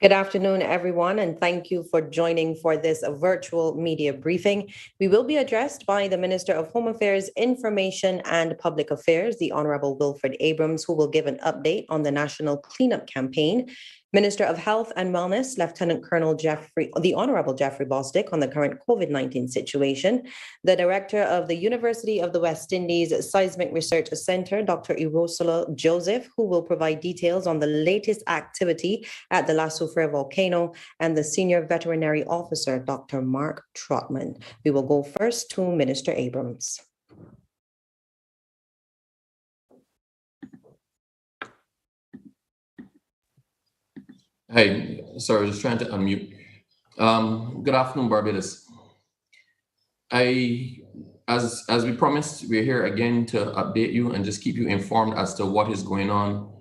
Good afternoon, everyone, and thank you for joining for this virtual media briefing. We will be addressed by the Minister of Home Affairs, Information and Public Affairs, the Honorable Wilfred Abrams, who will give an update on the National Cleanup Campaign. Minister of Health and Wellness, Lieutenant Colonel the Honorable Jeffrey Bostic, on the current COVID-19 situation. The Director of the University of the West Indies Seismic Research Center, Dr. Irosula Joseph, who will provide details on the latest activity at the Soufriere Volcano, and the Senior Veterinary Officer, Dr. Mark Trotman. We will go first to Minister Abrams. Hey, sorry, just trying to unmute. Good afternoon, Barbados. As we promised, we're here again to update you and just keep you informed as to what is going on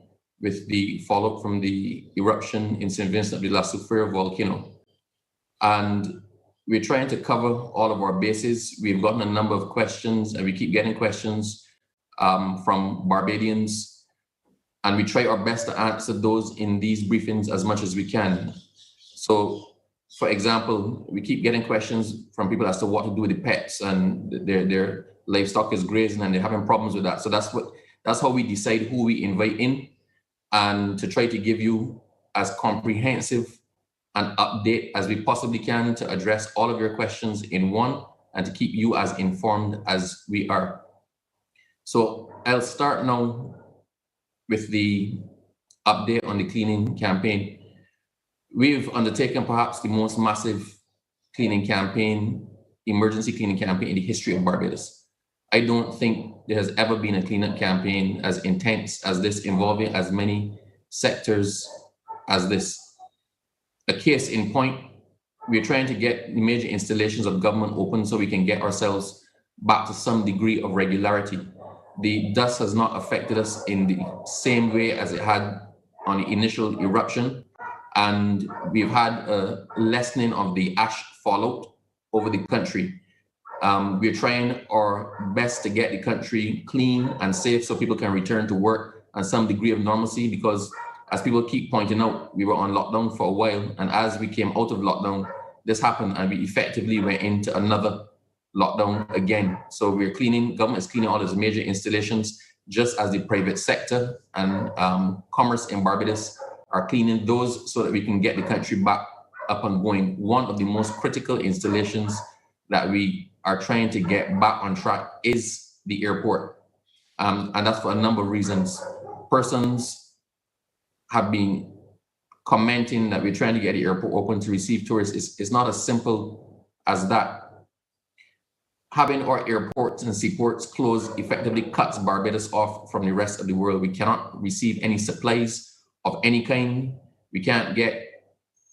with the follow-up from the eruption in St. Vincent of the Soufriere volcano. And we're trying to cover all of our bases. We've gotten a number of questions, and we keep getting questions from Barbadians. And we try our best to answer those in these briefings as much as we can. So, for example, we keep getting questions from people as to what to do with the pets, and their livestock is grazing and they're having problems with that. So that's how we decide who we invite in, and to try to give you as comprehensive an update as we possibly can to address all of your questions in one and to keep you as informed as we are. So I'll start now with the update on the cleaning campaign. We've undertaken perhaps the most massive cleaning campaign, emergency cleaning campaign in the history of Barbados. I don't think there has ever been a cleanup campaign as intense as this, involving as many sectors as this. A case in point, we're trying to get the major installations of government open so we can get ourselves back to some degree of regularity. The dust has not affected us in the same way as it had on the initial eruption, and we've had a lessening of the ash fallout over the country. We're trying our best to get the country clean and safe so people can return to work and some degree of normalcy, because as people keep pointing out, we were on lockdown for a while, and as we came out of lockdown, this happened and we effectively went into another lockdown again. So we're cleaning, government is cleaning all those major installations, just as the private sector and commerce in Barbados are cleaning those so that we can get the country back up and going. One of the most critical installations that we are trying to get back on track is the airport. And that's for a number of reasons. Persons have been commenting that we're trying to get the airport open to receive tourists. It's not as simple as that. Having our airports and seaports closed effectively cuts Barbados off from the rest of the world. We cannot receive any supplies of any kind. We can't get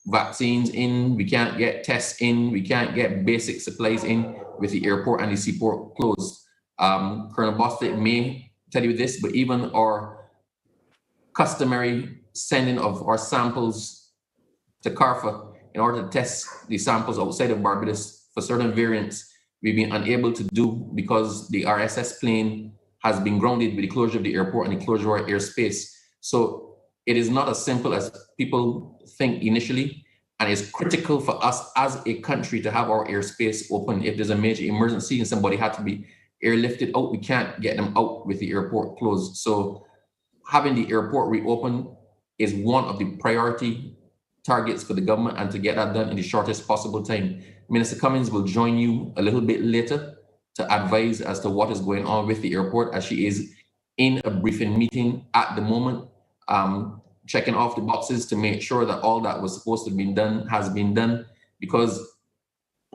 vaccines in, we can't get tests in, we can't get basic supplies in with the airport and the seaport closed. Colonel Bostic may tell you this, but even our customary sending of our samples to CARFA in order to test the samples outside of Barbados for certain variants, we've been unable to do because the RSS plane has been grounded with the closure of the airport and the closure of our airspace. So it is not as simple as people think initially, and it's critical for us as a country to have our airspace open. If there's a major emergency and somebody had to be airlifted out, we can't get them out with the airport closed. So having the airport reopen is one of the priority targets for the government, and to get that done in the shortest possible time. Minister Cummings will join you a little bit later to advise as to what is going on with the airport, as she is in a briefing meeting at the moment, checking off the boxes to make sure that all that was supposed to be done has been done, because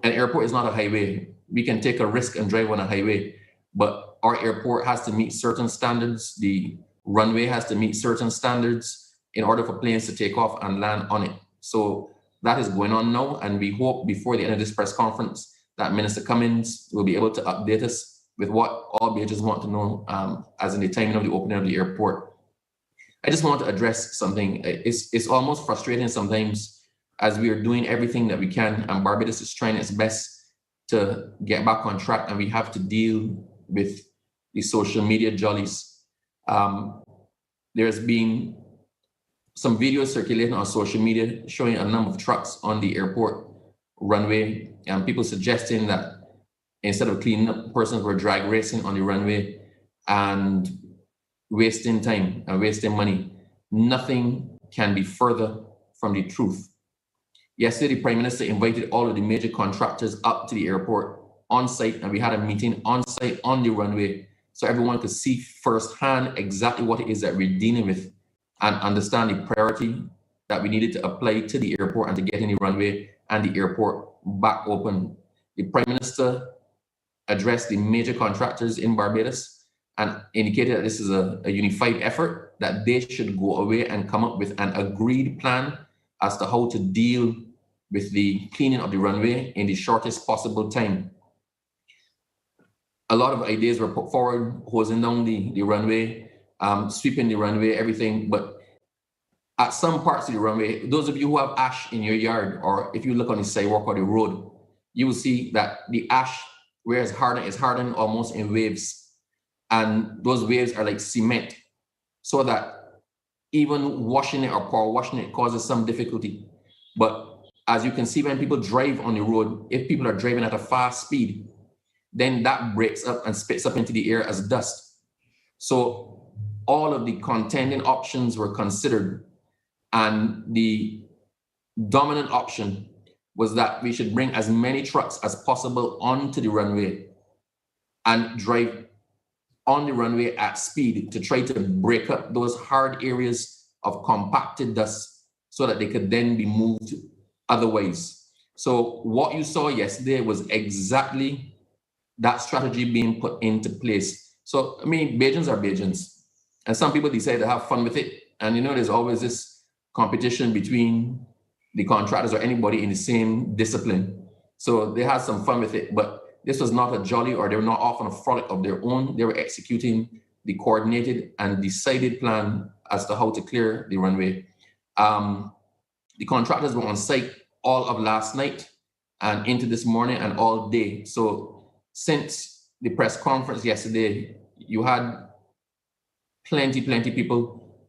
an airport is not a highway. We can take a risk and drive on a highway, but our airport has to meet certain standards. The runway has to meet certain standards in order for planes to take off and land on it. So that is going on now, and we hope before the end of this press conference that Minister Cummings will be able to update us with what all Bajans want to know as in the timing of the opening of the airport. I just want to address something. It's almost frustrating sometimes, as we are doing everything that we can, and Barbados is trying its best to get back on track, and we have to deal with the social media jollies. There's been some videos circulating on social media showing a number of trucks on the airport runway, and people suggesting that instead of cleaning up, persons were drag racing on the runway and wasting time and wasting money. Nothing can be further from the truth. Yesterday, the Prime Minister invited all of the major contractors up to the airport on site, and we had a meeting on site on the runway so everyone could see firsthand exactly what it is that we're dealing with and understand the priority that we needed to apply to the airport and to getting the runway and the airport back open. The Prime Minister addressed the major contractors in Barbados and indicated that this is a unified effort, that they should go away and come up with an agreed plan as to how to deal with the cleaning of the runway in the shortest possible time. A lot of ideas were put forward, hosing down the runway, sweeping the runway, everything. But at some parts of the runway, those of you who have ash in your yard, or if you look on the sidewalk or the road, you will see that the ash, where it's hardened almost in waves. And those waves are like cement, so that even washing it or power washing it causes some difficulty. But as you can see, when people drive on the road, if people are driving at a fast speed, then that breaks up and spits up into the air as dust. So all of the contending options were considered, and the dominant option was that we should bring as many trucks as possible onto the runway and drive on the runway at speed to try to break up those hard areas of compacted dust so that they could then be moved otherwise. So what you saw yesterday was exactly that strategy being put into place. So, I mean, Bajans are Bajans, and some people decide to have fun with it. And you know, there's always this competition between the contractors or anybody in the same discipline. So they had some fun with it, but this was not a jolly, or they were not off on a frolic of their own. They were executing the coordinated and decided plan as to how to clear the runway. The contractors were on site all of last night and into this morning and all day. So since the press conference yesterday, you had plenty people,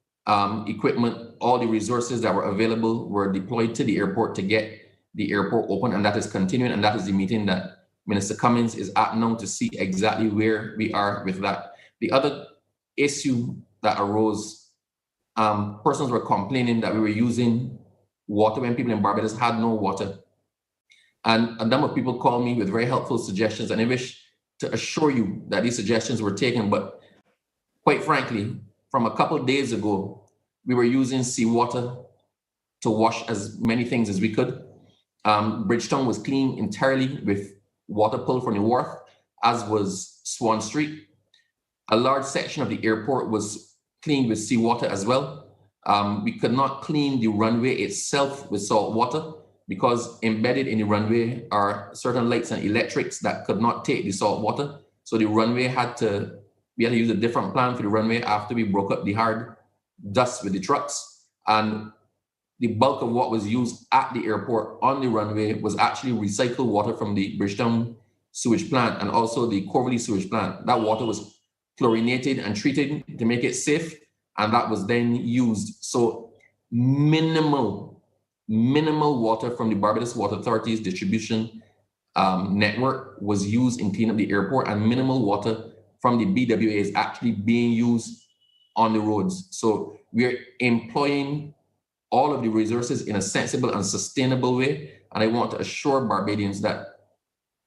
equipment, all the resources that were available were deployed to the airport to get the airport open, and that is continuing, and that is the meeting that Minister Cummings is at now to see exactly where we are with that. The other issue that arose, persons were complaining that we were using water when people in Barbados had no water. And a number of people called me with very helpful suggestions, and I wish to assure you that these suggestions were taken. But quite frankly, from a couple of days ago, we were using seawater to wash as many things as we could. Bridgetown was cleaned entirely with water pulled from the wharf, as was Swan Street. A large section of the airport was cleaned with seawater as well. We could not clean the runway itself with salt water, because embedded in the runway are certain lights and electrics that could not take the salt water. So the runway we had to use a different plan for the runway after we broke up the hard dust with the trucks. And the bulk of what was used at the airport on the runway was actually recycled water from the Bridgetown sewage plant and also the Corvelly sewage plant. That water was chlorinated and treated to make it safe, and that was then used. So minimal water from the Barbados Water Authority's distribution network was used in cleaning up the airport, and minimal water from the BWA is actually being used on the roads. So we're employing all of the resources in a sensible and sustainable way. And I want to assure Barbadians that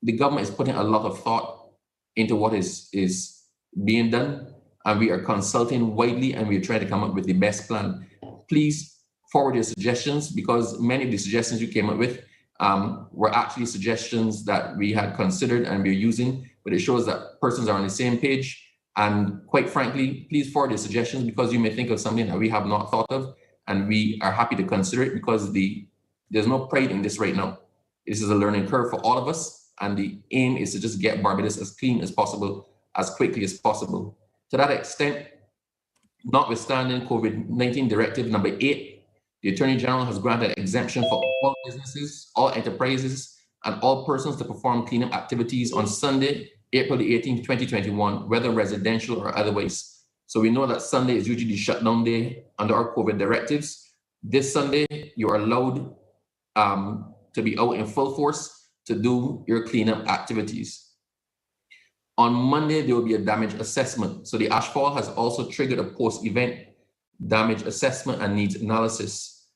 the government is putting a lot of thought into what is being done, and we are consulting widely, and we're trying to come up with the best plan. Please forward your suggestions, because many of the suggestions you came up with were actually suggestions that we had considered and we're using, but it shows that persons are on the same page. And quite frankly, please forward your suggestions, because you may think of something that we have not thought of, and we are happy to consider it, because there's no pride in this right now. This is a learning curve for all of us, and the aim is to just get Barbados as clean as possible, as quickly as possible. To that extent, notwithstanding COVID-19 Directive number 8, the Attorney General has granted exemption for all businesses, all enterprises, and all persons to perform cleanup activities on Sunday, April the 18th, 2021, whether residential or otherwise. So we know that Sunday is usually the shutdown day under our COVID directives. This Sunday, you are allowed to be out in full force to do your cleanup activities. On Monday, there will be a damage assessment. So the ashfall has also triggered a post-event damage assessment and needs analysis.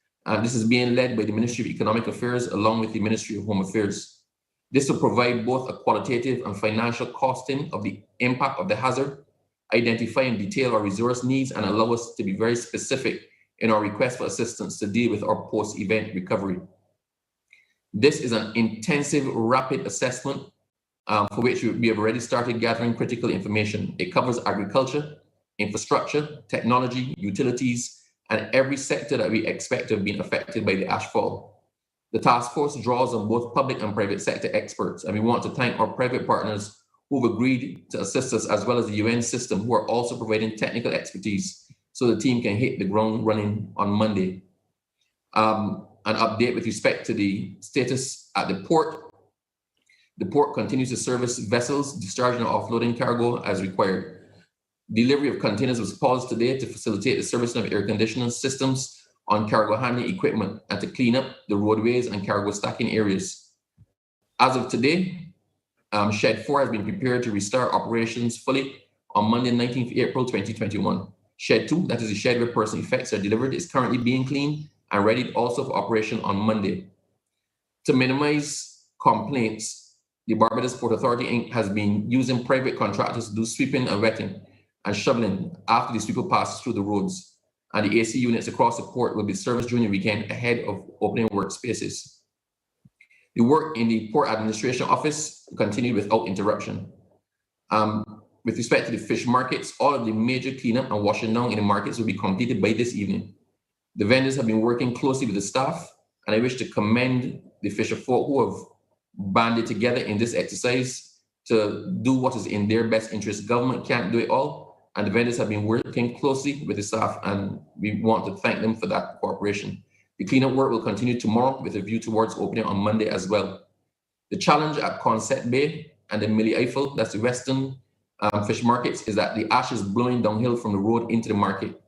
This is being led by the Ministry of Economic Affairs along with the Ministry of Home Affairs. This will provide both a qualitative and financial costing of the impact of the hazard, identify in detail our resource needs, and allow us to be very specific in our request for assistance to deal with our post-event recovery. This is an intensive, rapid assessment for which we have already started gathering critical information. It covers agriculture, infrastructure, technology, utilities, and every sector that we expect to have been affected by the ashfall. The task force draws on both public and private sector experts, and we want to thank our private partners who have agreed to assist us, as well as the UN system, who are also providing technical expertise so the team can hit the ground running on Monday. An update with respect to the status at the port. The port continues to service vessels discharging or offloading cargo as required. Delivery of containers was paused today to facilitate the servicing of air conditioning systems on cargo handling equipment and to clean up the roadways and cargo stacking areas. As of today, Shed 4 has been prepared to restart operations fully on Monday, 19th April 2021. Shed 2, that is the shed where personal effects are delivered, is currently being cleaned and readied also for operation on Monday. To minimize complaints, the Barbados Port Authority Inc. has been using private contractors to do sweeping and wetting and shoveling after the sweeper passes through the roads. And the AC units across the port will be serviced during the weekend ahead of opening workspaces. The work in the Port Administration Office continued without interruption. With respect to the fish markets, all of the major cleanup and washing down in the markets will be completed by this evening. The vendors have been working closely with the staff, and I wish to commend the fisher folk who have banded together in this exercise to do what is in their best interest. Government can't do it all, and the vendors have been working closely with the staff, and we want to thank them for that cooperation. The cleanup work will continue tomorrow with a view towards opening on Monday as well. The challenge at Consett Bay and the Millie Eiffel, that's the western fish markets, is that the ash is blowing downhill from the road into the market,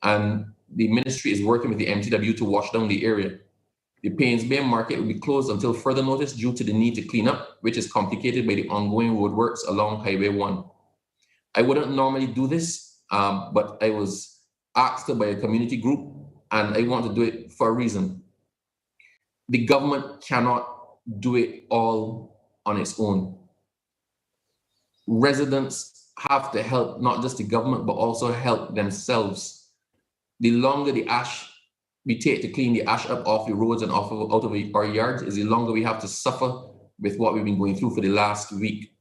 and the ministry is working with the MTW to wash down the area. The Paynes Bay market will be closed until further notice due to the need to clean up, which is complicated by the ongoing roadworks along Highway 1. I wouldn't normally do this, but I was asked by a community group, and I want to do it for a reason. The government cannot do it all on its own. Residents have to help not just the government, but also help themselves. The longer the ash we take to clean the ash up off the roads and out of our yards, is the longer we have to suffer with what we've been going through for the last week.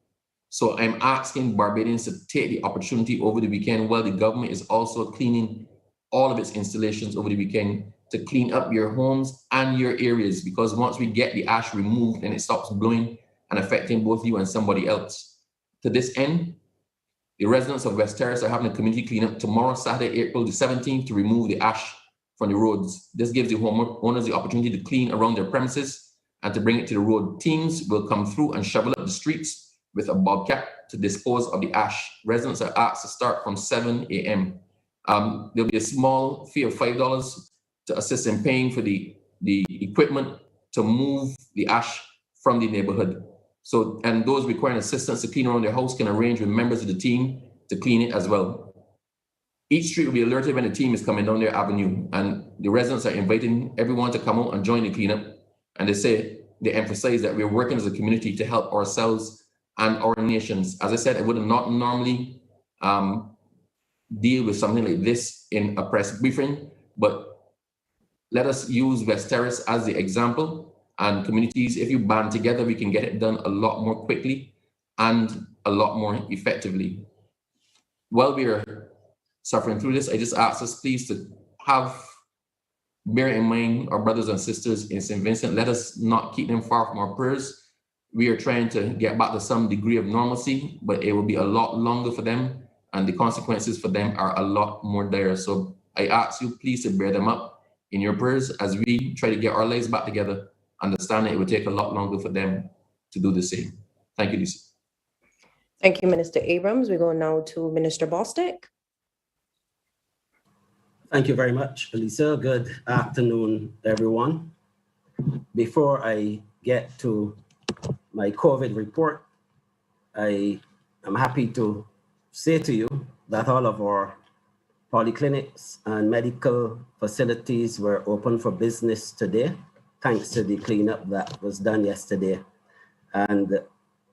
So I'm asking Barbadians to take the opportunity over the weekend while the government is also cleaning all of its installations over the weekend to clean up your homes and your areas, because once we get the ash removed, then it stops blowing and affecting both you and somebody else. To this end, the residents of West Terrace are having a community cleanup tomorrow, Saturday, April the 17th, to remove the ash from the roads. This gives the homeowners the opportunity to clean around their premises and to bring it to the road. Teams will come through and shovel up the streets with a bobcat to dispose of the ash. Residents are asked to start from 7 a.m. There'll be a small fee of $5 to assist in paying for the equipment to move the ash from the neighborhood. So, and those requiring assistance to clean around their house can arrange with members of the team to clean it as well. Each street will be alerted when the team is coming down their avenue, and the residents are inviting everyone to come out and join the cleanup. And they emphasize that we're working as a community to help ourselves and our nations. As I said, I would not normally deal with something like this in a press briefing, but let us use West Terrace as the example. And communities, if you band together, we can get it done a lot more quickly and a lot more effectively. While we are suffering through this, I just ask us please to bear in mind our brothers and sisters in St. Vincent. Let us not keep them far from our prayers. We are trying to get back to some degree of normalcy, but it will be a lot longer for them, and the consequences for them are a lot more dire. So I ask you please to bear them up in your prayers as we try to get our lives back together, understanding it will take a lot longer for them to do the same. Thank you, Lisa. Thank you, Minister Abrams. We go now to Minister Bostick. Thank you very much, Elisa. Good afternoon, everyone. Before I get to my COVID report, I am happy to say to you that all of our polyclinics and medical facilities were open for business today, thanks to the cleanup that was done yesterday. And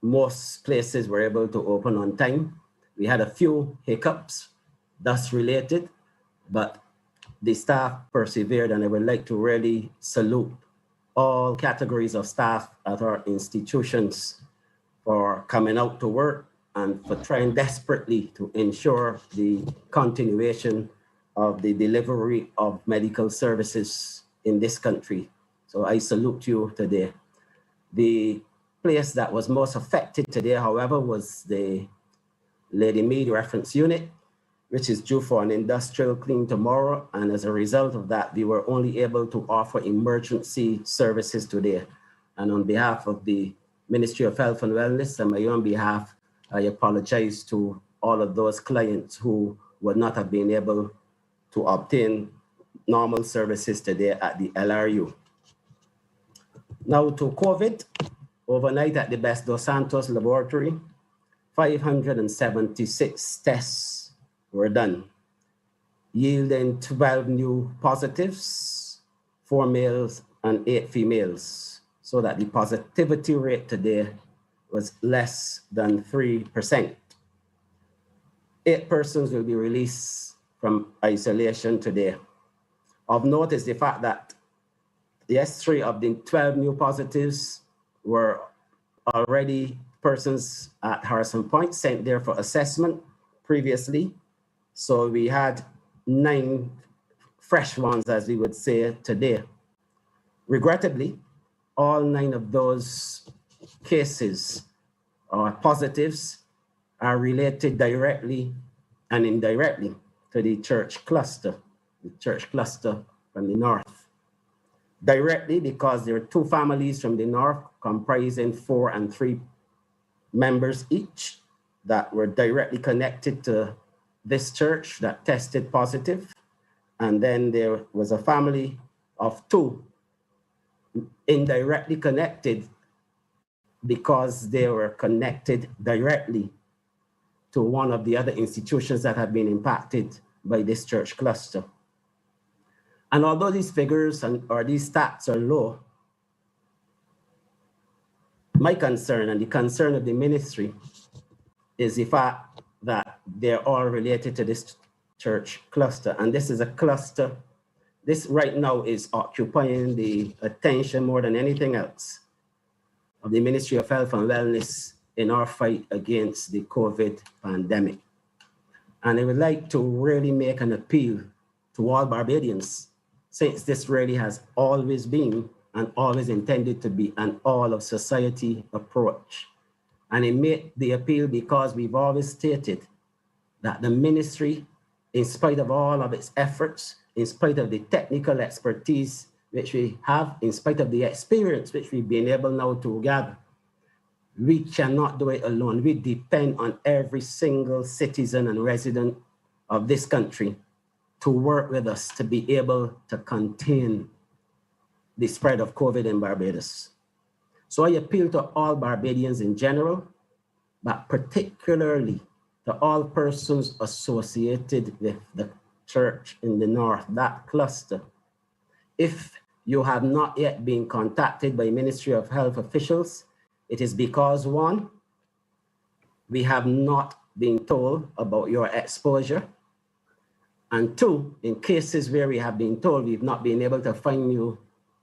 most places were able to open on time. We had a few hiccups, dust related, but the staff persevered, and I would like to really salute all categories of staff at our institutions for coming out to work and for trying desperately to ensure the continuation of the delivery of medical services in this country. So I salute you today. The place that was most affected today, however, was the Lady Mead Reference Unit, which is due for an industrial clean tomorrow. And as a result of that, we were only able to offer emergency services today. And on behalf of the Ministry of Health and Wellness and my own behalf, I apologize to all of those clients who would not have been able to obtain normal services today at the LRU. Now to COVID. Overnight at the Best Dos Santos laboratory, 576 tests were done, yielding 12 new positives, 4 males and 8 females, so that the positivity rate today was less than 3%. 8 persons will be released from isolation today. Of note is the fact that yes, 3 of the 12 new positives were already persons at Harrison Point sent there for assessment previously. So we had 9 fresh ones, as we would say today. Regrettably, all 9 of those cases or positives are related directly and indirectly to the church cluster from the north. Directly because there are 2 families from the north comprising 4 and 3 members each that were directly connected to this church that tested positive. And then there was a family of 2 indirectly connected because they were connected directly to one of the other institutions that have been impacted by this church cluster. And although these figures or these stats are low, my concern and the concern of the ministry is the fact that they're all related to this church cluster. And this is a cluster. This right now is occupying the attention more than anything else of the Ministry of Health and Wellness in our fight against the COVID pandemic. And I would like to really make an appeal to all Barbadians, since this really has always been and always intended to be an all of society approach. And I make the appeal because we've always stated that the ministry, in spite of all of its efforts, in spite of the technical expertise which we have, in spite of the experience which we've been able now to gather, we cannot do it alone. We depend on every single citizen and resident of this country to work with us to be able to contain the spread of COVID in Barbados. So I appeal to all Barbadians in general, but particularly to all persons associated with the church in the north, that cluster. If you have not yet been contacted by Ministry of Health officials, it is because 1, we have not been told about your exposure. And 2, in cases where we have been told, we've not been able to find you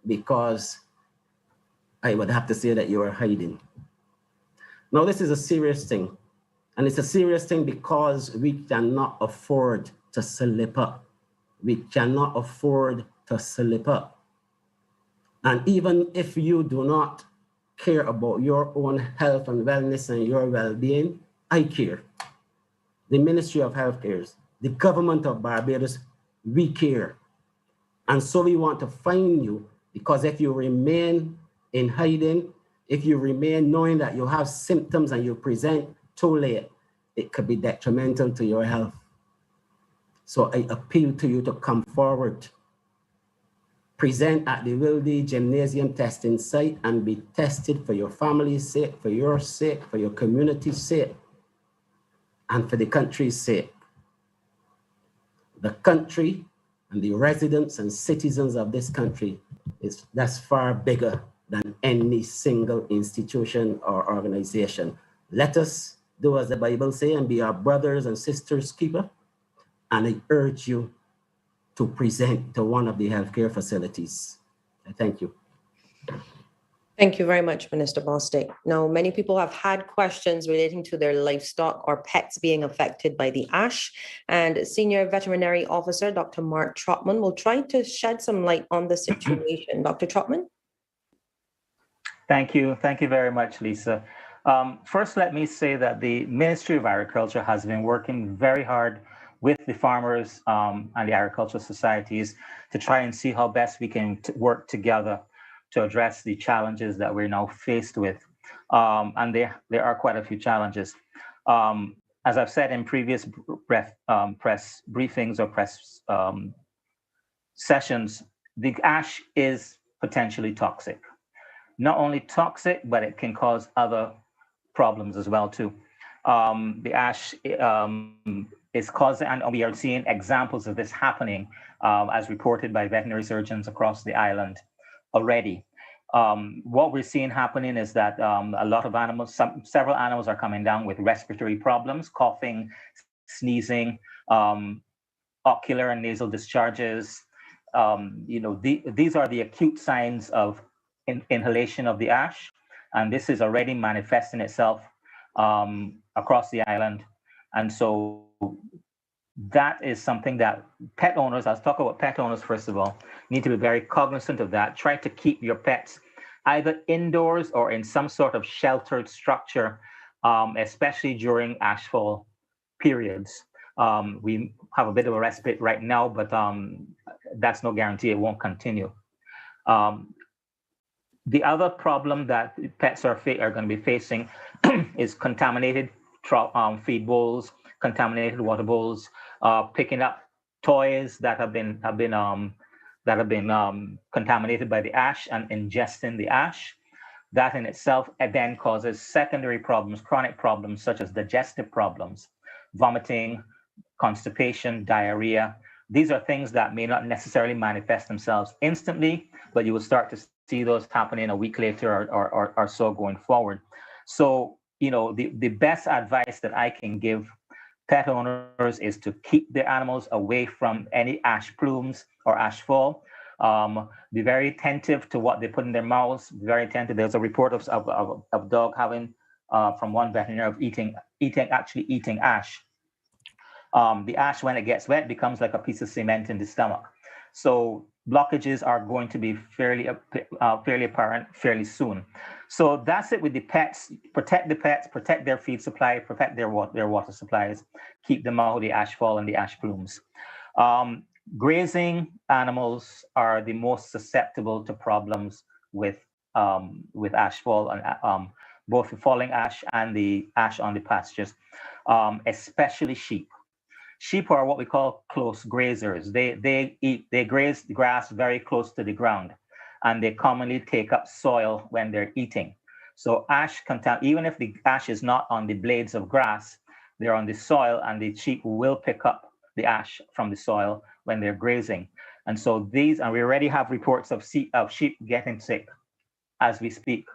because I would have to say that you are hiding. Now, this is a serious thing. And it's a serious thing because we cannot afford to slip up. We cannot afford to slip up. And even if you do not care about your own health and wellness and your well-being, I care. The Ministry of Health cares. The government of Barbados, we care. And so we want to find you, because if you remain in hiding, if you remain knowing that you have symptoms and you present too late, it could be detrimental to your health. So I appeal to you to come forward, present at the Wilde Gymnasium testing site and be tested for your family's sake, for your sake, for your community's sake, and for the country's sake. The country and the residents and citizens of this country that's far bigger than any single institution or organization. Let us do as the Bible says and be our brothers and sisters keeper. And I urge you to present to one of the healthcare facilities. I thank you. Thank you very much, Minister Bostic. Now, many people have had questions relating to their livestock or pets being affected by the ash, and Senior Veterinary Officer Dr. Mark Trotman will try to shed some light on the situation. Dr. Trotman? Thank you. Thank you very much, Lisa. First, let me say that the Ministry of Agriculture has been working very hard with the farmers and the agricultural societies to try and see how best we can work together to address the challenges that we're now faced with. And there are quite a few challenges. As I've said in previous press briefings or press sessions, the ash is potentially toxic. Not only toxic, but it can cause other problems as well too. The ash is causing, and we are seeing examples of this happening as reported by veterinary surgeons across the island already. What we're seeing happening is that a lot of animals, several animals are coming down with respiratory problems, coughing, sneezing, ocular and nasal discharges. These are the acute signs of inhalation of the ash, and this is already manifesting itself across the island. And so that is something that pet owners, let's talk about pet owners first of all, need to be very cognizant of that. Try to keep your pets either indoors or in some sort of sheltered structure, especially during ashfall periods. We have a bit of a respite right now, but that's no guarantee it won't continue. The other problem that pets are going to be facing is contaminated feed bowls, contaminated water bowls, picking up toys that have been contaminated by the ash and ingesting the ash. That in itself then causes secondary problems, chronic problems such as digestive problems, vomiting, constipation, diarrhea. These are things that may not necessarily manifest themselves instantly, but you will start to see those happening a week later or so going forward. So, the best advice that I can give pet owners is to keep their animals away from any ash plumes or ash fall. Be very attentive to what they put in their mouths. Be very attentive. There's a report of dog having from one veterinarian of eating ash. The ash, when it gets wet, becomes like a piece of cement in the stomach. So blockages are going to be fairly apparent fairly soon. So that's it with the pets. Protect the pets, protect their feed supply, protect their water supplies, keep them out of the ash fall and the ash plumes. Grazing animals are the most susceptible to problems with ash fall and both the falling ash and the ash on the pastures, especially sheep. Sheep are what we call close grazers. They graze the grass very close to the ground, and they commonly take up soil when they're eating. So ash even if the ash is not on the blades of grass, they're on the soil, and the sheep will pick up the ash from the soil when they're grazing. And so we already have reports of sheep getting sick as we speak.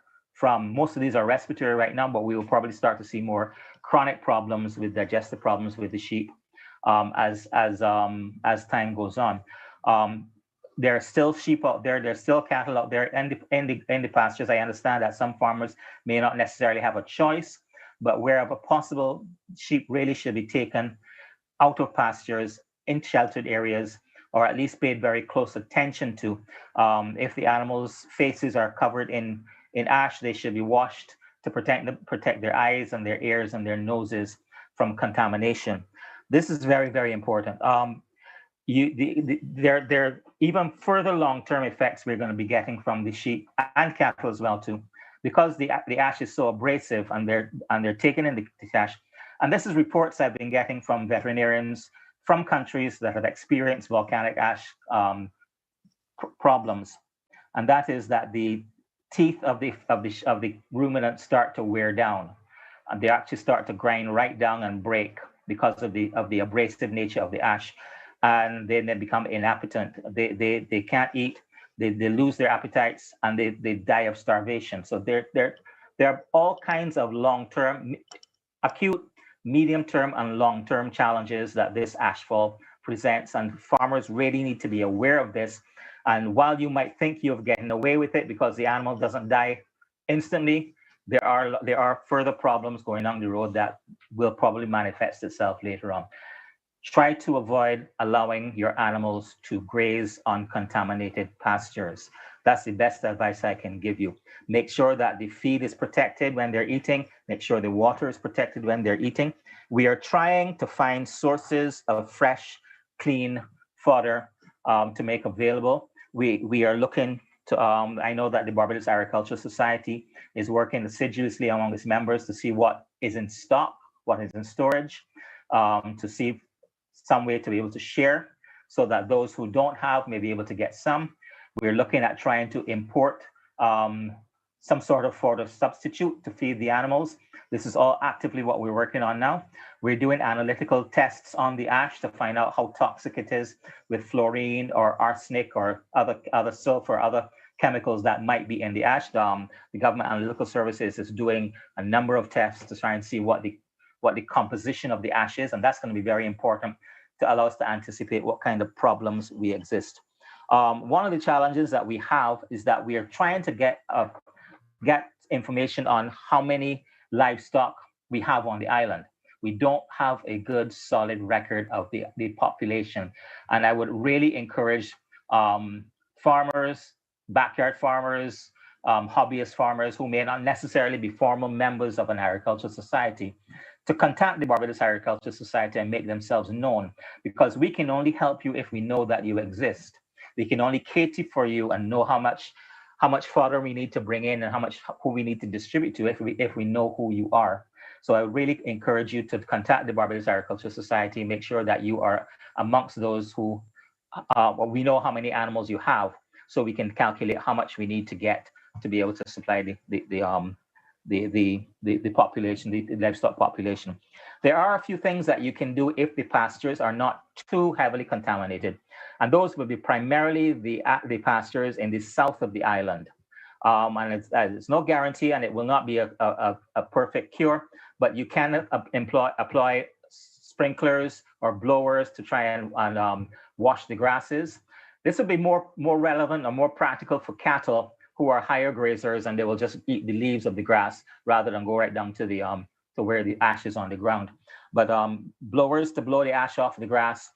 Most of these are respiratory right now, but we will probably start to see more chronic problems with digestive problems with the sheep as time goes on. There are still sheep out there. There's still cattle out there in the pastures. I understand that some farmers may not necessarily have a choice, but wherever possible, sheep really should be taken out of pastures in sheltered areas, or at least paid very close attention to. If the animals' faces are covered in ash, they should be washed to protect their eyes and their ears and their noses from contamination. This is very, very important. There are even further long-term effects we're going to be getting from the sheep and cattle as well too, because the ash is so abrasive and they're taking in the ash. And this is reports I've been getting from veterinarians from countries that have experienced volcanic ash problems, and that is that the teeth of the ruminants start to wear down, and they actually start to grind right down and break because of the abrasive nature of the ash, and then they become inappetent. They can't eat. They lose their appetites, and they die of starvation. So there are all kinds of long-term, acute, medium-term, and long-term challenges that this ashfall presents, and farmers really need to be aware of this. And while you might think you're getting away with it because the animal doesn't die instantly, there are further problems going down the road that will probably manifest itself later on. Try to avoid allowing your animals to graze on contaminated pastures. That's the best advice I can give you. Make sure that the feed is protected when they're eating. Make sure the water is protected when they're eating. We are trying to find sources of fresh, clean fodder to make available. We are looking to, I know that the Barbados Agricultural Society is working assiduously among its members to see what is in stock, what is in storage, to see some way to be able to share so that those who don't have may be able to get some. We're looking at trying to import some sort of fodder substitute to feed the animals. This is all actively what we're working on now. We're doing analytical tests on the ash to find out how toxic it is with fluorine or arsenic or other sulfur, other chemicals that might be in the ash. The Government Analytical Services is doing a number of tests to try and see what the composition of the ash is, and that's going to be very important to allow us to anticipate what kind of problems we exist. One of the challenges that we have is that we are trying to get information on how many livestock we have on the island. We don't have a good, solid record of the population. And I would really encourage farmers, backyard farmers, hobbyist farmers who may not necessarily be formal members of an agricultural society to contact the Barbados Agricultural Society and make themselves known, because we can only help you if we know that you exist. We can only cater for you and know how much fodder we need to bring in and who we need to distribute to if we know who you are. So I really encourage you to contact the Barbados Agricultural Society, make sure that you are amongst those who we know how many animals you have, so we can calculate how much we need to get to be able to supply the population, the livestock population. There are a few things that you can do if the pastures are not too heavily contaminated, and those will be primarily the pastures in the south of the island. And it's no guarantee, and it will not be a perfect cure, but you can apply sprinklers or blowers to try and wash the grasses. This will be more relevant or more practical for cattle who are higher grazers, and they will just eat the leaves of the grass rather than go right down to the to where the ash is on the ground. But blowers to blow the ash off the grass,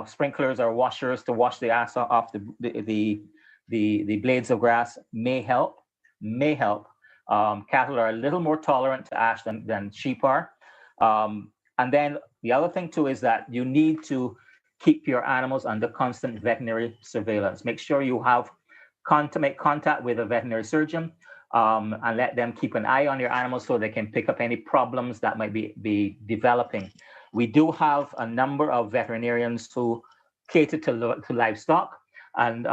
sprinklers or washers to wash the ash off the blades of grass may help. Cattle are a little more tolerant to ash than sheep are. And then the other thing too is that you need to keep your animals under constant veterinary surveillance. Make sure you have make contact with a veterinary surgeon and let them keep an eye on your animals so they can pick up any problems that might be developing. We do have a number of veterinarians who cater to livestock, and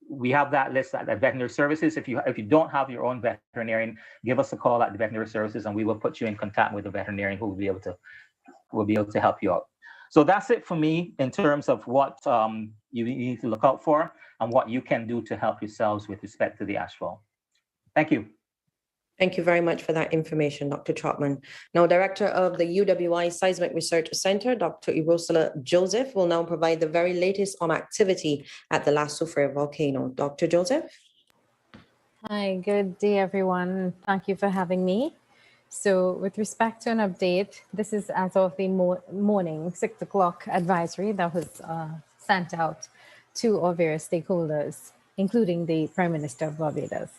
we have that list at veterinary services. If you don't have your own veterinarian, give us a call at the veterinary services, and we will put you in contact with a veterinarian who will be able to help you out. So that's it for me in terms of what you need to look out for and what you can do to help yourselves with respect to the ashfall. Thank you. Thank you very much for that information, Dr. Trotman. Now, Director of the UWI Seismic Research Center, Dr. Irosala Joseph, will now provide the very latest on activity at the La Soufriere volcano. Dr. Joseph? Hi, good day, everyone. Thank you for having me. So with respect to an update, this is as of the morning 6 o'clock advisory that was sent out to our various stakeholders, including the Prime Minister of Barbados.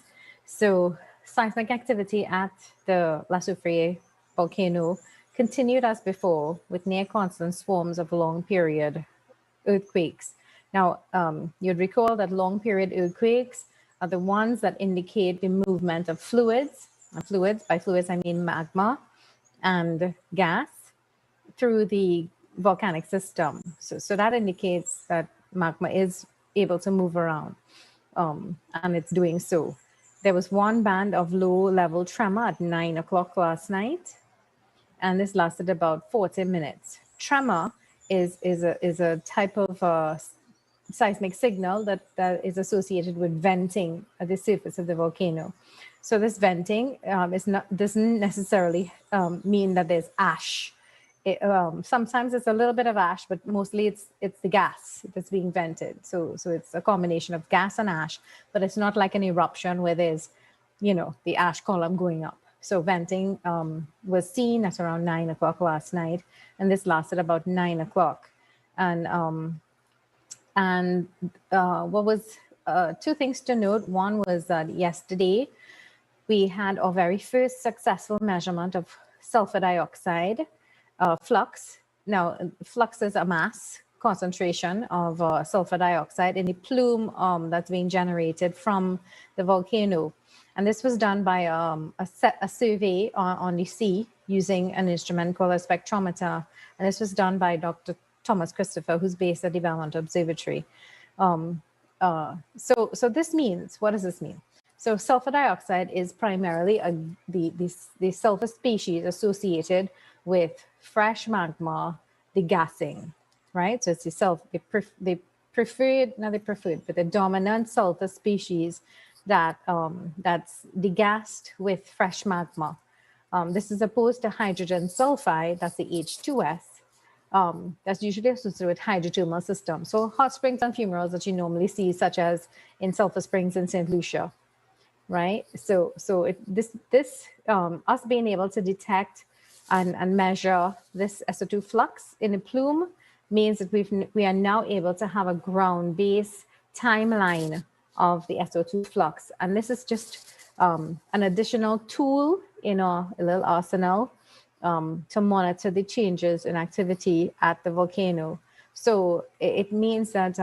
So seismic activity at the La Soufriere volcano continued as before with near constant swarms of long period earthquakes. Now, you'd recall that long period earthquakes are the ones that indicate the movement of fluids. By fluids, I mean magma and gas through the volcanic system. So that indicates that magma is able to move around, and it's doing so. There was one band of low-level tremor at 9 o'clock last night, and this lasted about 40 minutes. Tremor is a type of seismic signal that is associated with venting at the surface of the volcano. So this venting doesn't necessarily mean that there's ash. Sometimes it's a little bit of ash, but mostly it's the gas that's being vented. So it's a combination of gas and ash, but it's not like an eruption where there's, the ash column going up. So venting was seen at around 9 o'clock last night, and this lasted about 9 o'clock. And what was two things to note. One was that yesterday we had our very first successful measurement of sulfur dioxide flux. Now, flux is a mass concentration of sulfur dioxide in the plume that's being generated from the volcano. And this was done by a survey on the sea using an instrument called a spectrometer. And this was done by Dr. Thomas Christopher, who's based at the Belmont Observatory. So this means, what does this mean? So sulfur dioxide is primarily the sulfur species associated with fresh magma degassing, right? So it's the dominant sulfur species that's degassed with fresh magma. This is opposed to hydrogen sulfide, that's the H2S, that's usually associated with hydrothermal systems. So hot springs and fumaroles that you normally see, such as in Sulphur Springs in St. Lucia, right? So us being able to detect and measure this SO2 flux in a plume means that we are now able to have a ground-based timeline of the SO2 flux. And this is just an additional tool in our little arsenal to monitor the changes in activity at the volcano. So it means that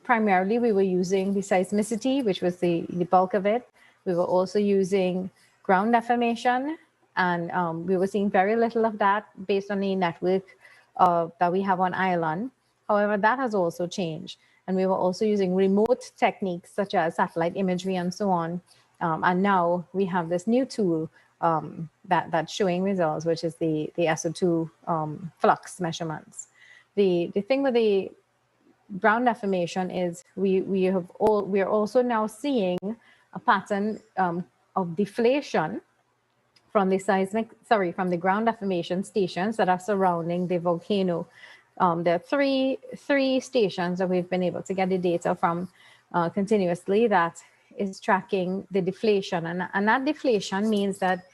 primarily we were using the seismicity, which was the bulk of it. We were also using ground deformation, and we were seeing very little of that based on the network that we have on island. However, that has also changed. And we were also using remote techniques such as satellite imagery and so on. And now we have this new tool that's showing results, which is the SO2 flux measurements. The thing with the ground deformation is we are also now seeing a pattern of deflation from the ground deformation stations that are surrounding the volcano. There are three stations that we've been able to get the data from continuously that is tracking the deflation. And that deflation means that,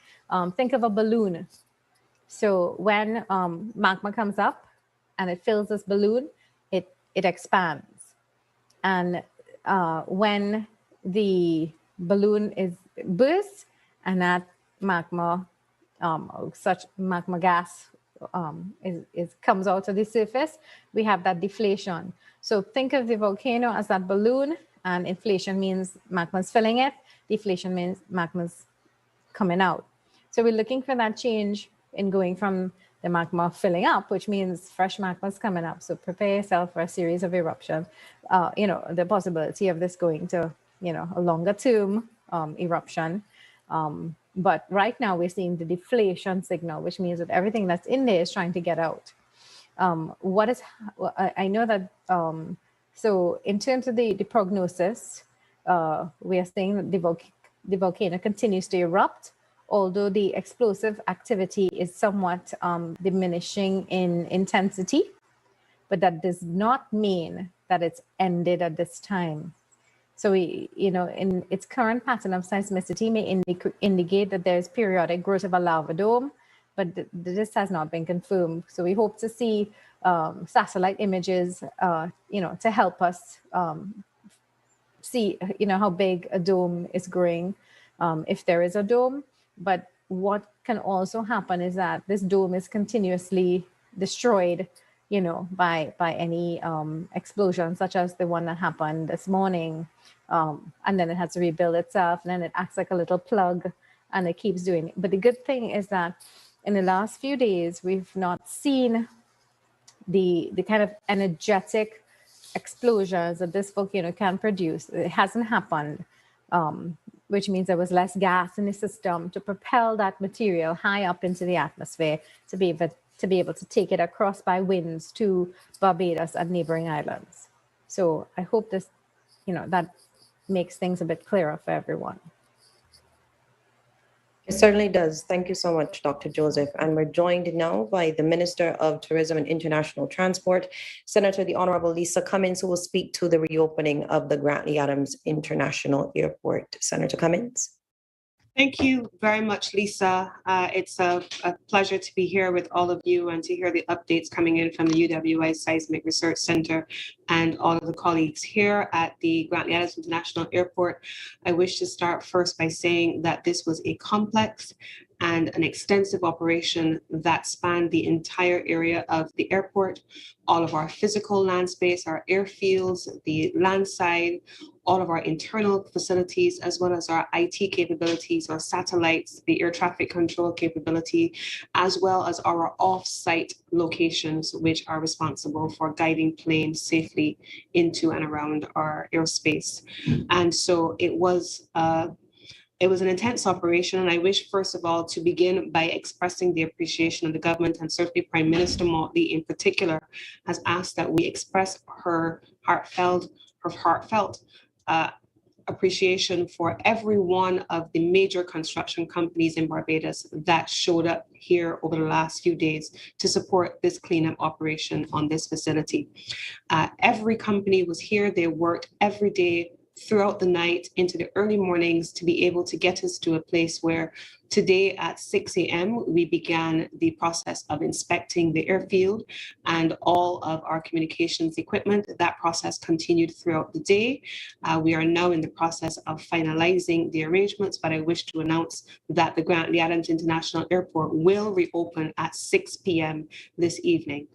think of a balloon. So when magma comes up and it fills this balloon, it expands. And when the balloon is burst and that magma, such magma gas comes out of the surface, we have that deflation. So think of the volcano as that balloon, and inflation means magma's filling it, deflation means magma's coming out. So we're looking for that change in going from the magma filling up, which means fresh magma's coming up. So prepare yourself for a series of eruptions. The possibility of this going to, a longer term eruption. But right now we're seeing the deflation signal, which means that everything that's in there is trying to get out. I know that, so in terms of the prognosis, we are saying that the volcano continues to erupt, although the explosive activity is somewhat diminishing in intensity, but that does not mean that it's ended at this time. So in its current pattern of seismicity may indicate that there's periodic growth of a lava dome, but this has not been confirmed. So we hope to see satellite images, to help us see, how big a dome is growing, if there is a dome. But what can also happen is that this dome is continuously destroyed, by any explosion, such as the one that happened this morning. And then it has to rebuild itself, and then it acts like a little plug, and it keeps doing it. But the good thing is that in the last few days, we've not seen the kind of energetic explosions that this volcano can produce, it hasn't happened, which means there was less gas in the system to propel that material high up into the atmosphere to be able to take it across by winds to Barbados and neighboring islands. So I hope this, that makes things a bit clearer for everyone. It certainly does. Thank you so much, Dr. Joseph. And we're joined now by the Minister of Tourism and International Transport, Senator the Honorable Lisa Cummins, who will speak to the reopening of the Grantley Adams International Airport. Senator Cummins. Thank you very much, Lisa. It's a pleasure to be here with all of you and to hear the updates coming in from the UWI Seismic Research Center and all of the colleagues here at the Grantley Adams International Airport. I wish to start first by saying that this was a complex and an extensive operation that spanned the entire area of the airport, all of our physical land space, our airfields, the land side, all of our internal facilities, as well as our IT capabilities, our satellites, the air traffic control capability, as well as our off-site locations, which are responsible for guiding planes safely into and around our airspace. And so it was an intense operation, and I wish, first of all, to begin by expressing the appreciation of the government, and certainly Prime Minister Motley in particular has asked that we express her heartfelt appreciation for every one of the major construction companies in Barbados that showed up here over the last few days to support this cleanup operation on this facility. Every company was here. They worked every day throughout the night into the early mornings to be able to get us to a place where today at 6 a.m. we began the process of inspecting the airfield and all of our communications equipment. That process continued throughout the day. We are now in the process of finalizing the arrangements, but I wish to announce that the Grantley Adams International Airport will reopen at 6 p.m. this evening.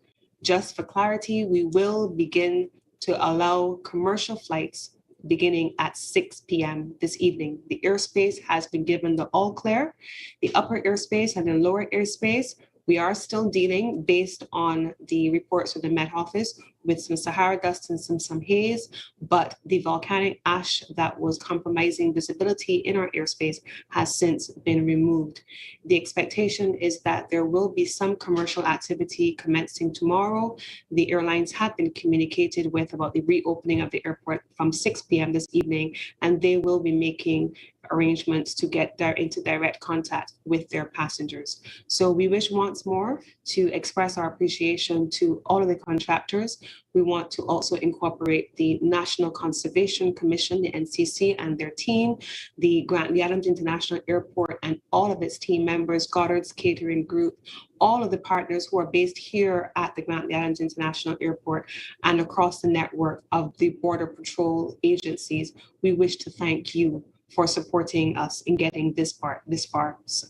Just for clarity, we will begin to allow commercial flights beginning at 6 p.m. this evening. The airspace has been given the all clear. The upper airspace and the lower airspace, we are still dealing, based on the reports of the Met Office, with some Sahara dust and some haze, but the volcanic ash that was compromising visibility in our airspace has since been removed. The expectation is that there will be some commercial activity commencing tomorrow. The airlines have been communicated with about the reopening of the airport from 6 p.m. this evening, and they will be making arrangements to get into direct contact with their passengers. So we wish once more to express our appreciation to all of the contractors. We want to also incorporate the National Conservation Commission, the NCC, and their team, the Grantley Adams International Airport and all of its team members, Goddard's Catering Group, all of the partners who are based here at the Grantley Adams International Airport and across the network of the Border Patrol agencies. We wish to thank you for supporting us in getting this far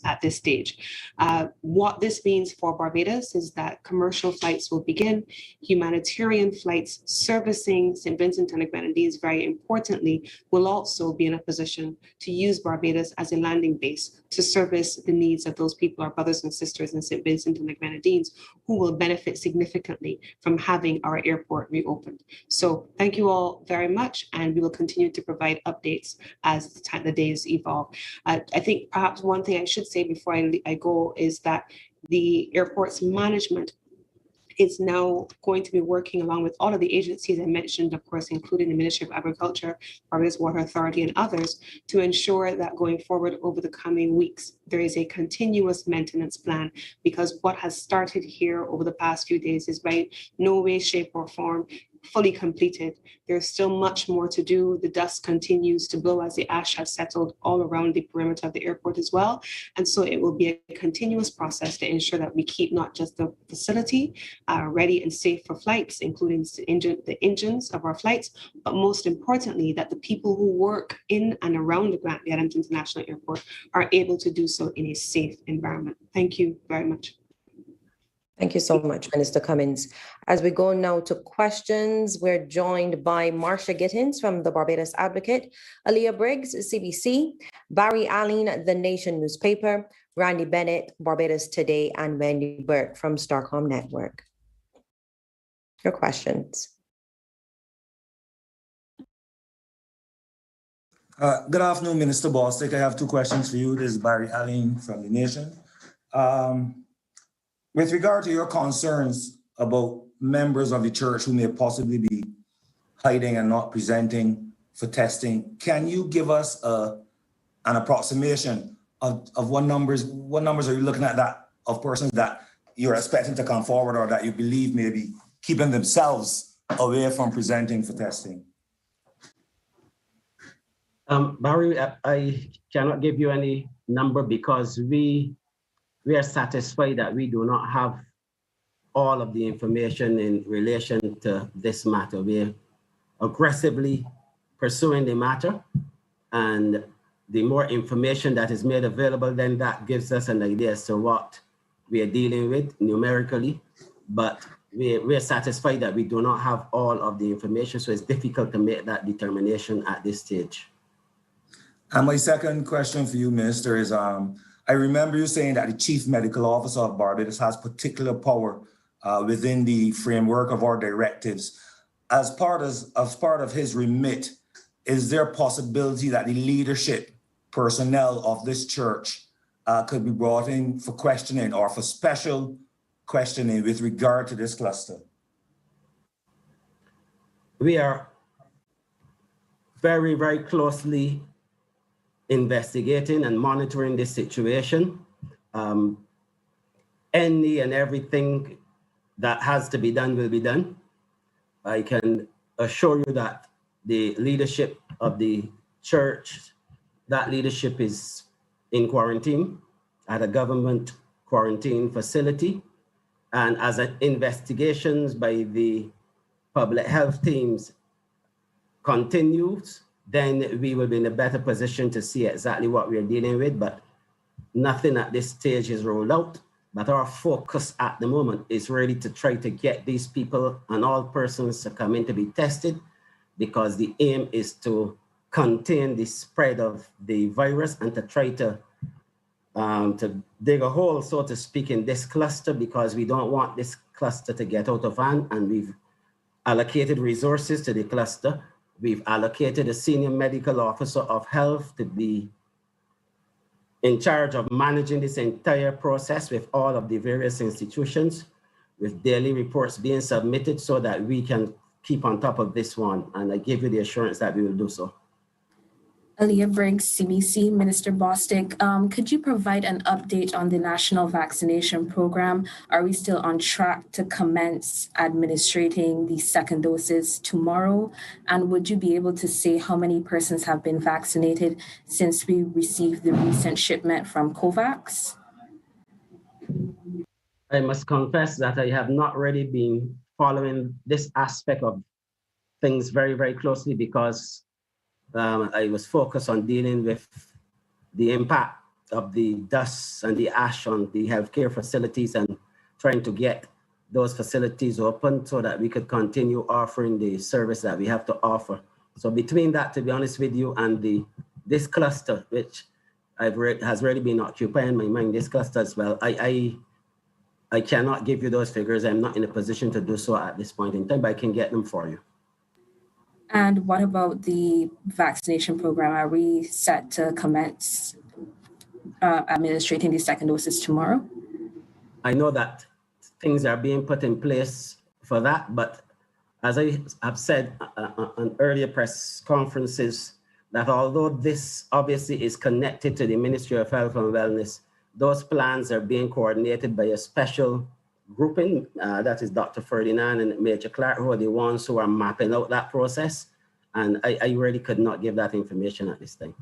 at this stage. What this means for Barbados is that commercial flights will begin, humanitarian flights servicing St. Vincent and the Grenadines, very importantly, will also be in a position to use Barbados as a landing base to service the needs of those people, our brothers and sisters in St. Vincent and the Grenadines, who will benefit significantly from having our airport reopened. So thank you all very much, and we will continue to provide updates as the days evolve. I think perhaps one thing I should say before I go is that the airport's management is now going to be working along with all of the agencies I mentioned, of course, including the Ministry of Agriculture, Barbados Water Authority, and others, to ensure that going forward over the coming weeks, there is a continuous maintenance plan, because what has started here over the past few days is by no way, shape, or form fully completed. There's still much more to do. The dust continues to blow as the ash has settled all around the perimeter of the airport as well. And so it will be a continuous process to ensure that we keep not just the facility ready and safe for flights, including the engines of our flights, but most importantly, that the people who work in and around the Grantley Adams International Airport are able to do so in a safe environment. Thank you very much. Thank you so much, Minister Cummins. As we go now to questions, we're joined by Marcia Gittins from the Barbados Advocate, Aaliyah Briggs, CBC, Barry Allen, The Nation newspaper, Randy Bennett, Barbados Today, and Wendy Burke from Starcom Network. Your questions. Good afternoon, Minister Bostic. I have two questions for you. This is Barry Allen from The Nation. With regard to your concerns about members of the church who may possibly be hiding and not presenting for testing, can you give us an approximation of what numbers are you looking at that of persons that you're expecting to come forward or that you believe may be keeping themselves away from presenting for testing? Barry, I cannot give you any number because we are satisfied that we do not have all of the information in relation to this matter. We're aggressively pursuing the matter, and the more information that is made available, then that gives us an idea as to what we are dealing with numerically. But we're satisfied that we do not have all of the information, so it's difficult to make that determination at this stage. And my second question for you, Minister, is I remember you saying that the Chief Medical Officer of Barbados has particular power within the framework of our directives. As part of his remit, is there a possibility that the leadership personnel of this church could be brought in for questioning or for special questioning with regard to this cluster? We are very, very closely investigating and monitoring this situation. Any and everything that has to be done will be done. I can assure you that the leadership of the church, that leadership is in quarantine at a government quarantine facility. And as investigations by the public health teams continues, then we will be in a better position to see exactly what we're dealing with, but nothing at this stage is rolled out. But our focus at the moment is really to try to get these people and all persons to come in to be tested, because the aim is to contain the spread of the virus and to try to dig a hole, so to speak, in this cluster, because we don't want this cluster to get out of hand, and we've allocated resources to the cluster. We've allocated a senior medical officer of health to be in charge of managing this entire process with all of the various institutions, with daily reports being submitted so that we can keep on top of this one. And I give you the assurance that we will do so. Aaliyah Briggs, CBC. Minister Bostic, could you provide an update on the national vaccination program? Are we still on track to commence administrating the second doses tomorrow? And would you be able to say how many persons have been vaccinated since we received the recent shipment from COVAX? I must confess that I have not really been following this aspect of things very, very closely, because I was focused on dealing with the impact of the dust and the ash on the healthcare facilities and trying to get those facilities open so that we could continue offering the service that we have to offer. So between that, to be honest with you, and this cluster, which has really been occupying my mind, this cluster as well, I cannot give you those figures. I'm not in a position to do so at this point in time, but I can get them for you. And what about the vaccination program? Are we set to commence administrating the second doses tomorrow? I know that things are being put in place for that, but as I have said on earlier press conferences, that although this obviously is connected to the Ministry of Health and Wellness, those plans are being coordinated by a special grouping, that is Dr. Ferdinand and Major Clark, who are the ones who are mapping out that process. And I really could not give that information at this time.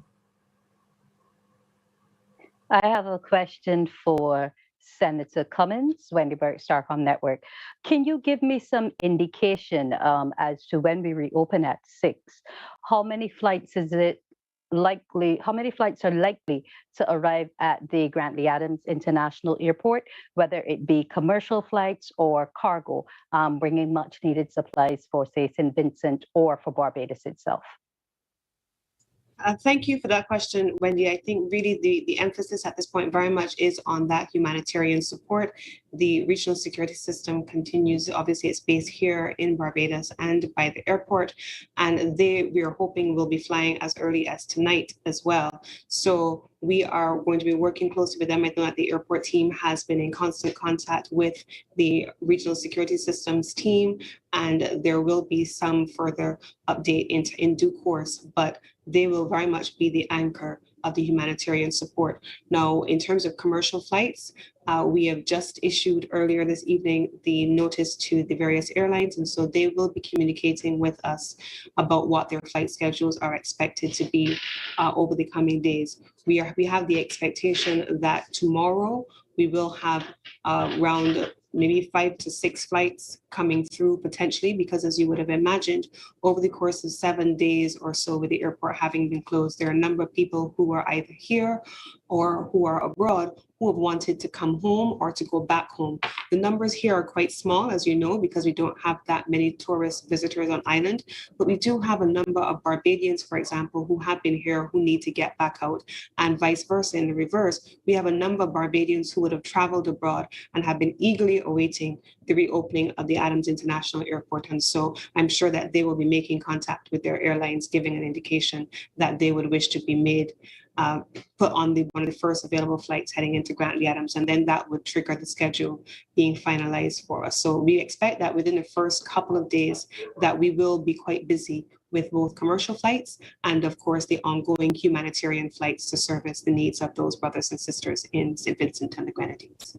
I have a question for Senator Cummins, Wendy Burke, Starcom Network. Can you give me some indication as to when we reopen at 6? How many flights is it likely, how many flights are likely to arrive at the Grantley Adams International Airport, whether it be commercial flights or cargo, bringing much needed supplies for, say, St. Vincent or for Barbados itself? Thank you for that question, Wendy. I think really the emphasis at this point very much is on that humanitarian support. the regional security system continues. Obviously, it's based here in Barbados and by the airport, and we are hoping will be flying as early as tonight as well. So we are going to be working closely with them. I know that the airport team has been in constant contact with the regional security systems team, and there will be some further update in due course, but they will very much be the anchor of the humanitarian support. Now, in terms of commercial flights, we have just issued earlier this evening the notice to the various airlines, and so they will be communicating with us about what their flight schedules are expected to be over the coming days. We have the expectation that tomorrow we will have around maybe 5 to 6 flights coming through potentially, because as you would have imagined, over the course of 7 days or so with the airport having been closed, there are a number of people who are either here or who are abroad who have wanted to come home or to go back home. The numbers here are quite small, as you know, because we don't have that many tourist visitors on island, but we do have a number of Barbadians, for example, who have been here who need to get back out, and vice versa. In the reverse, we have a number of Barbadians who would have traveled abroad and have been eagerly awaiting the reopening of the Adams International Airport. And so I'm sure that they will be making contact with their airlines, giving an indication that they would wish to be made put on one of the first available flights heading into Grantley Adams, and then that would trigger the schedule being finalized for us. So we expect that within the first couple of days that we will be quite busy with both commercial flights and, of course, the ongoing humanitarian flights to service the needs of those brothers and sisters in St. Vincent and the Grenadines.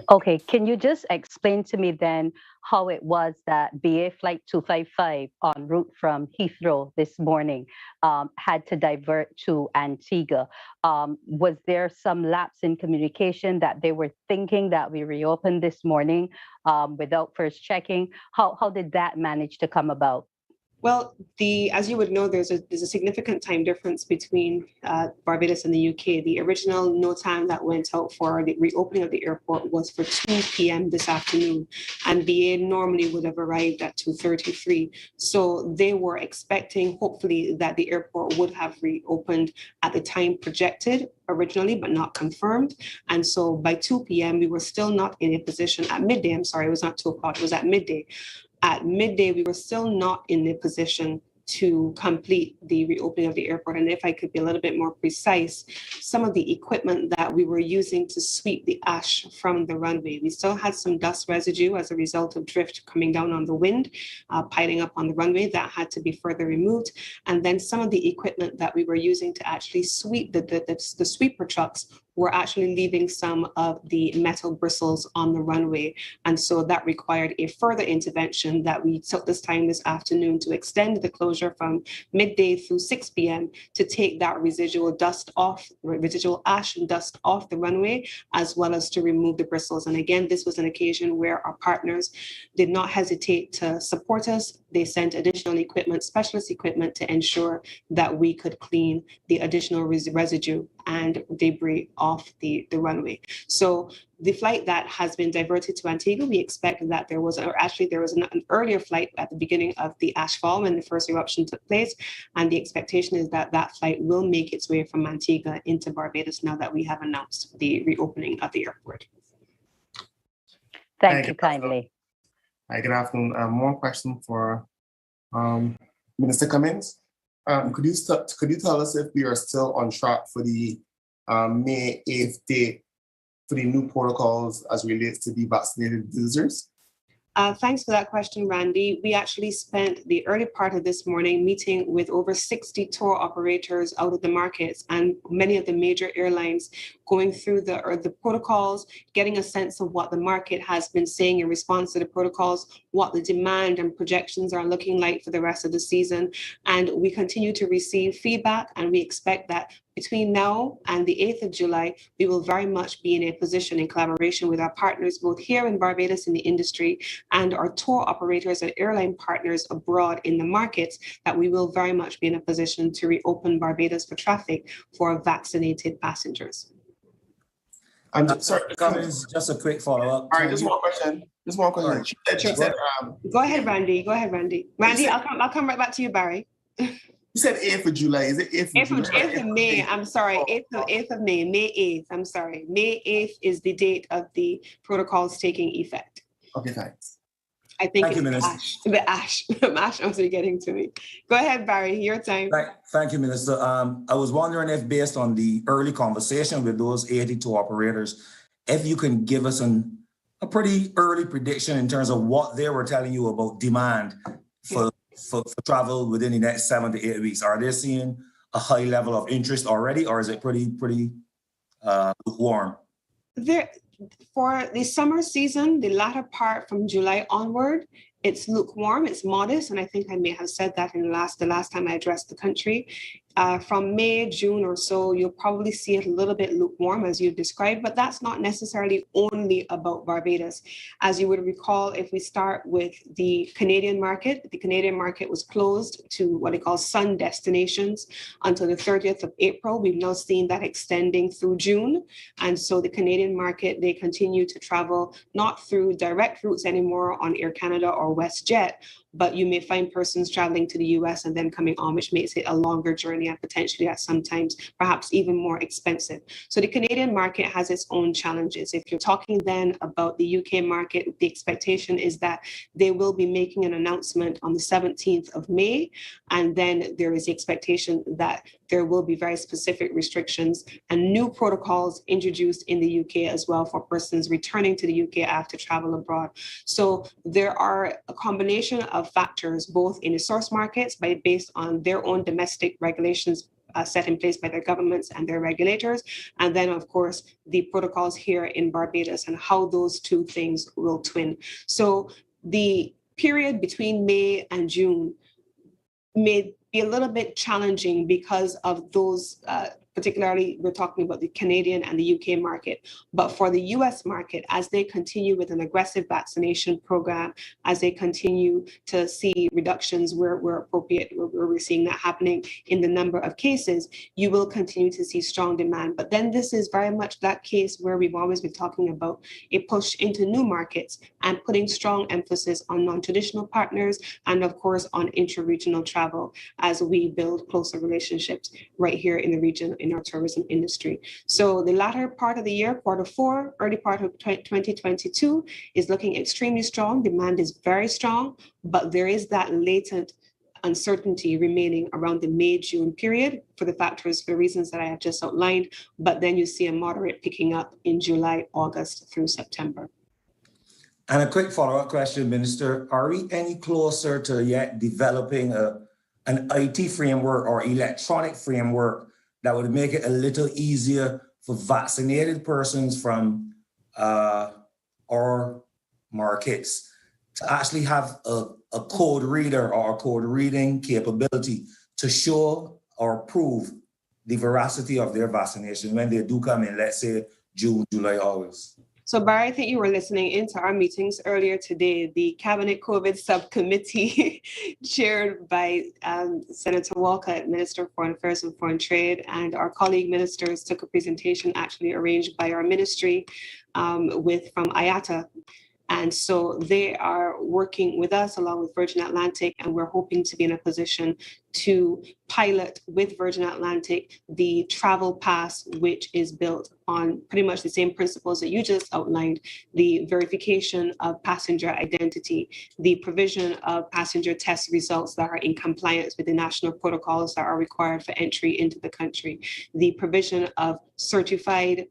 Okay, can you just explain to me then how it was that BA Flight 255 en route from Heathrow this morning had to divert to Antigua? Was there some lapse in communication that they were thinking that we reopened this morning without first checking? How did that manage to come about? Well, as you would know, there's a significant time difference between Barbados and the UK. The original NOTAM that went out for the reopening of the airport was for 2 p.m. this afternoon, and BA normally would have arrived at 2:33. So they were expecting, hopefully, that the airport would have reopened at the time projected originally, but not confirmed. And so by 2 p.m., we were still not in a position at midday. I'm sorry, it was not 2 o'clock, it was at midday. At midday, we were still not in the position to complete the reopening of the airport. And if I could be a little bit more precise, some of the equipment that we were using to sweep the ash from the runway, we still had some dust residue as a result of drift coming down on the wind, piling up on the runway. That had to be further removed. And then some of the equipment that we were using to actually sweep the sweeper trucks were actually leaving some of the metal bristles on the runway. And so that required a further intervention that we took this afternoon to extend the closure from midday through 6 p.m. to take that residual ash and dust off the runway, as well as to remove the bristles. And again, this was an occasion where our partners did not hesitate to support us. They sent additional equipment, specialist equipment, to ensure that we could clean the additional residue and debris off the runway. So the flight that has been diverted to Antigua, we expect that there was an earlier flight at the beginning of the ashfall when the first eruption took place. And the expectation is that that flight will make its way from Antigua into Barbados now that we have announced the reopening of the airport. Thank you kindly. Hi, good afternoon. One question for Minister Cummins. Could you tell us if we are still on track for the May 8th date for the new protocols as relates to the vaccinated visitors? Thanks for that question, Randy. We actually spent the early part of this morning meeting with over 60 tour operators out of the markets and many of the major airlines, going through the protocols, getting a sense of what the market has been saying in response to the protocols, what the demand and projections are looking like for the rest of the season. And we continue to receive feedback, and we expect that between now and the 8th of July, we will very much be in a position in collaboration with our partners, both here in Barbados in the industry and our tour operators and airline partners abroad in the markets, that we will very much be in a position to reopen Barbados for traffic for vaccinated passengers. Sorry, just a quick follow-up. All right, just one question. Sure. She said, Go ahead, Randy. Randy, I'll come right back to you, Barry. You said 8th of July. Is it 8th of July? 8th of May. I'm sorry. 8th of May. May 8th. I'm sorry. May 8th is the date of the protocols taking effect. Okay, thanks. I think Thank it's you, the Minister. ash. The ash. Ash also getting to me. Go ahead, Barry. Your time. Thank you, Minister. I was wondering if, based on the early conversation with those 82 operators, if you can give us a pretty early prediction in terms of what they were telling you about demand for travel within the next 7 to 8 weeks. Are they seeing a high level of interest already, or is it pretty lukewarm? For the summer season, the latter part from July onward, it's lukewarm, it's modest, and I think I may have said that in the last time I addressed the country. From May, June or so, you'll probably see it a little bit lukewarm, as you described, but that's not necessarily only about Barbados. As you would recall, if we start with the Canadian market was closed to what they call sun destinations until the 30th of April. We've now seen that extending through June. And so the Canadian market, they continue to travel not through direct routes anymore on Air Canada or WestJet, but you may find persons traveling to the US and then coming on, which makes it a longer journey and potentially at sometimes perhaps even more expensive. So the Canadian market has its own challenges. If you're talking then about the UK market, the expectation is that they will be making an announcement on the 17th of May. And then there is the expectation that there will be very specific restrictions and new protocols introduced in the UK as well for persons returning to the UK after travel abroad. So there are a combination of factors, both in the source markets, based on their own domestic regulations set in place by their governments and their regulators, and then of course the protocols here in Barbados and how those two things will twin. So the period between May and June may be a little bit challenging because of those, particularly we're talking about the Canadian and the UK market. But for the US market, as they continue with an aggressive vaccination program, as they continue to see reductions where appropriate, where we're seeing that happening in the number of cases, you will continue to see strong demand. But then this is very much that case where we've always been talking about a push into new markets and putting strong emphasis on non-traditional partners and of course on intra-regional travel as we build closer relationships right here in the region in our tourism industry. So the latter part of the year, Q4, early part of 2022 is looking extremely strong. Demand is very strong, but there is that latent uncertainty remaining around the May-June period for the reasons that I have just outlined. But then you see a moderate picking up in July, August through September. And a quick follow-up question, Minister. Are we any closer to yet developing an IT framework or electronic framework that would make it a little easier for vaccinated persons from our markets to actually have a code reader or a code reading capability to show or prove the veracity of their vaccination when they do come in, let's say, June, July, August? So Barry, I think you were listening into our meetings earlier today. The Cabinet COVID Subcommittee chaired by Senator Walcott, Minister of Foreign Affairs and Foreign Trade, and our colleague ministers took a presentation actually arranged by our ministry from IATA. And so they are working with us along with Virgin Atlantic, and we're hoping to be in a position to pilot with Virgin Atlantic the travel pass, which is built on pretty much the same principles that you just outlined: the verification of passenger identity, the provision of passenger test results that are in compliance with the national protocols that are required for entry into the country, the provision of certified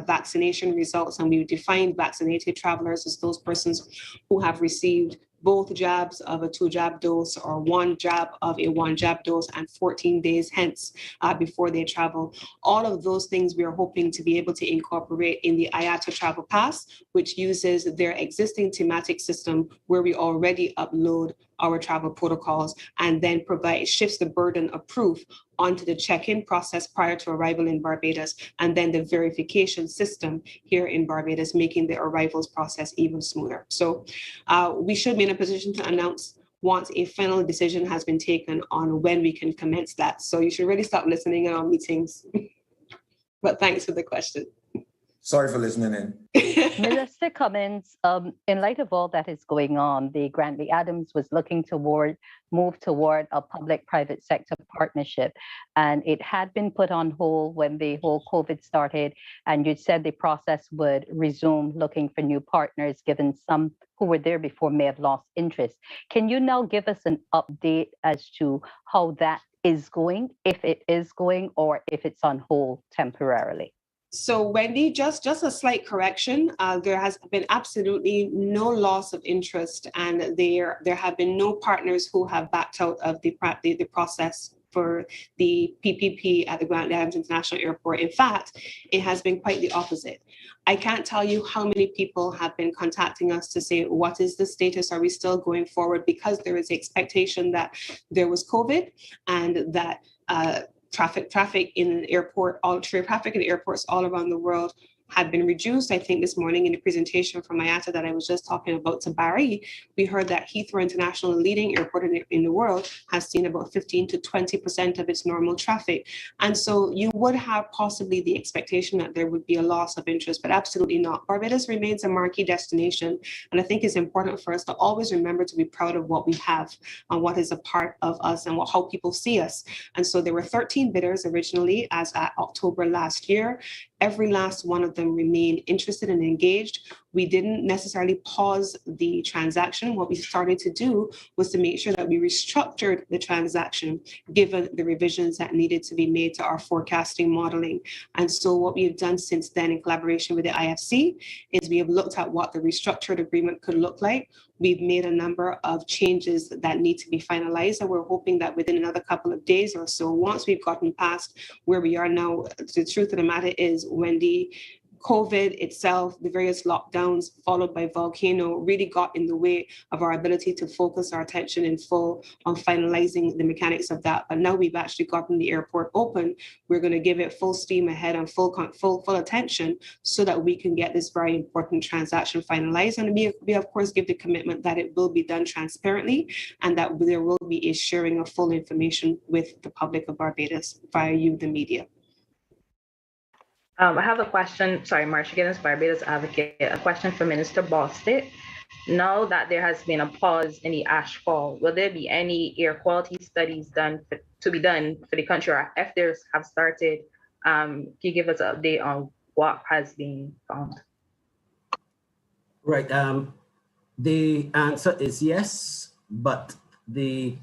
vaccination results, and we define vaccinated travelers as those persons who have received both jabs of a 2-jab dose or 1 jab of a 1-jab dose and 14 days hence before they travel. All of those things we are hoping to be able to incorporate in the IATA Travel Pass, which uses their existing thematic system where we already upload our travel protocols and then shifts the burden of proof onto the check-in process prior to arrival in Barbados, and then the verification system here in Barbados, making the arrivals process even smoother. So we should be in a position to announce once a final decision has been taken on when we can commence that. So you should really stop listening in our meetings. But thanks for the question. Sorry for listening in. Minister Cummins, in light of all that is going on, the Grantley Adams was looking move toward a public-private sector partnership, and it had been put on hold when the whole COVID started, and you said the process would resume looking for new partners, given some who were there before may have lost interest. Can you now give us an update as to how that is going, if it is going, or if it's on hold temporarily? So Wendy, just a slight correction. There has been absolutely no loss of interest, and there have been no partners who have backed out of the process for the PPP at the Grantley Adams International Airport. In fact, it has been quite the opposite. I can't tell you how many people have been contacting us to say, what is the status? Are we still going forward? Because there is expectation that there was COVID and that traffic in the airport, traffic in the airports all around the world had been reduced. I think this morning in the presentation from IATA that I was just talking about to Barry, we heard that Heathrow International, leading airport in the world, has seen about 15 to 20% of its normal traffic. And so you would have possibly the expectation that there would be a loss of interest, but absolutely not. Barbados remains a marquee destination. And I think it's important for us to always remember to be proud of what we have and what is a part of us and how people see us. And so there were 13 bidders originally as at October last year. Every last one of them remained interested and engaged. We didn't necessarily pause the transaction. What we started to do was to make sure that we restructured the transaction given the revisions that needed to be made to our forecasting modeling. And so what we have done since then in collaboration with the IFC is we have looked at what the restructured agreement could look like. We've made a number of changes that need to be finalized, and we're hoping that within another couple of days or so, once we've gotten past where we are now, the truth of the matter is, Wendy, COVID itself, the various lockdowns followed by Volcano really got in the way of our ability to focus our attention in full on finalizing the mechanics of that. But now we've actually gotten the airport open, we're going to give it full steam ahead and full attention so that we can get this very important transaction finalized. And we of course give the commitment that it will be done transparently and that there will be a sharing of full information with the public of Barbados via you, the media. I have a question. Sorry, Marcia Guinness, Barbados Advocate. A question for Minister Bostic. Now that there has been a pause in the ash fall, will there be any air quality studies to be done for the country, or if there's have started? Can you give us an update on what has been found? Right. The answer is yes, but the